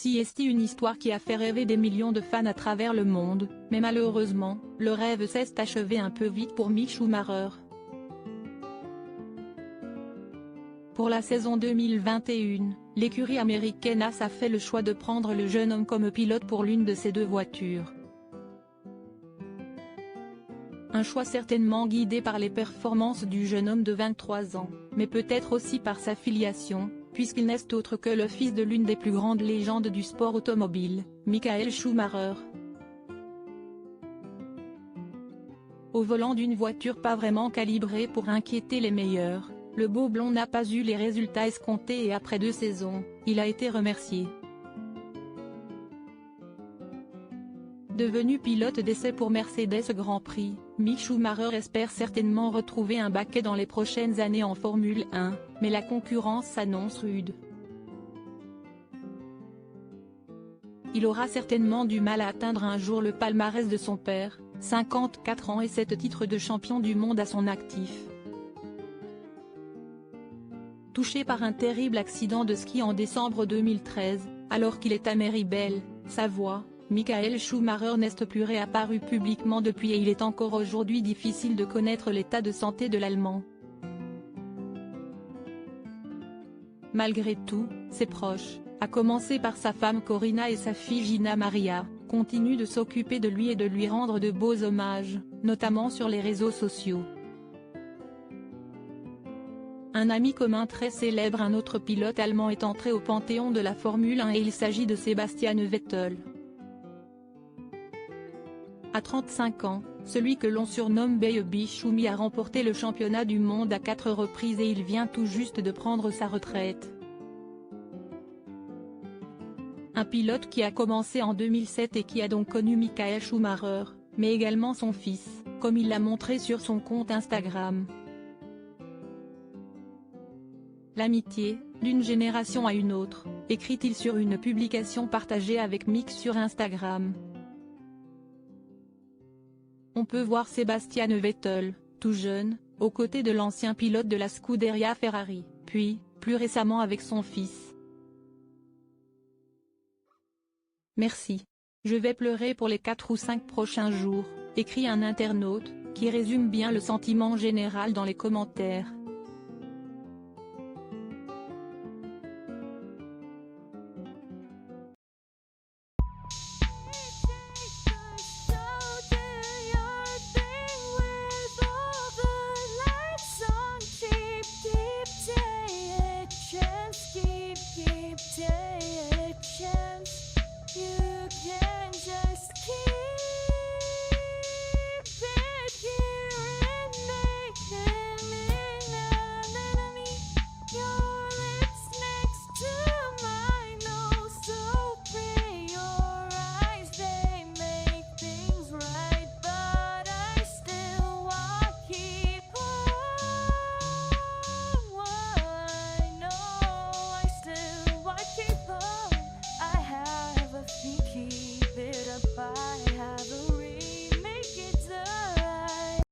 Si est une histoire qui a fait rêver des millions de fans à travers le monde, mais malheureusement, le rêve s'est achevé un peu vite pour Mick Schumacher. Pour la saison 2021, l'écurie américaine Haas a fait le choix de prendre le jeune homme comme pilote pour l'une de ses deux voitures. Un choix certainement guidé par les performances du jeune homme de 23 ans, mais peut-être aussi par sa filiation, puisqu'il n'est autre que le fils de l'une des plus grandes légendes du sport automobile, Michael Schumacher. Au volant d'une voiture pas vraiment calibrée pour inquiéter les meilleurs, le beau blond n'a pas eu les résultats escomptés et après 2 saisons, il a été remercié. Devenu pilote d'essai pour Mercedes Grand Prix, Mick Schumacher espère certainement retrouver un baquet dans les prochaines années en Formule 1, mais la concurrence s'annonce rude. Il aura certainement du mal à atteindre un jour le palmarès de son père, 54 ans et 7 titres de champion du monde à son actif. Touché par un terrible accident de ski en décembre 2013, alors qu'il est à Méribel, Savoie, Michael Schumacher n'est plus réapparu publiquement depuis et il est encore aujourd'hui difficile de connaître l'état de santé de l'Allemand. Malgré tout, ses proches, à commencer par sa femme Corinna et sa fille Gina Maria, continuent de s'occuper de lui et de lui rendre de beaux hommages, notamment sur les réseaux sociaux. Un ami commun très célèbre, un autre pilote allemand, est entré au panthéon de la Formule 1 et il s'agit de Sebastian Vettel. À 35 ans, celui que l'on surnomme Baby Schumi a remporté le championnat du monde à 4 reprises et il vient tout juste de prendre sa retraite. Un pilote qui a commencé en 2007 et qui a donc connu Michael Schumacher, mais également son fils, comme il l'a montré sur son compte Instagram. L'amitié, d'une génération à une autre, écrit-il sur une publication partagée avec Mick sur Instagram. On peut voir Sebastian Vettel, tout jeune, aux côtés de l'ancien pilote de la Scuderia Ferrari, puis, plus récemment avec son fils. Merci. Je vais pleurer pour les 4 ou 5 prochains jours, écrit un internaute, qui résume bien le sentiment général dans les commentaires.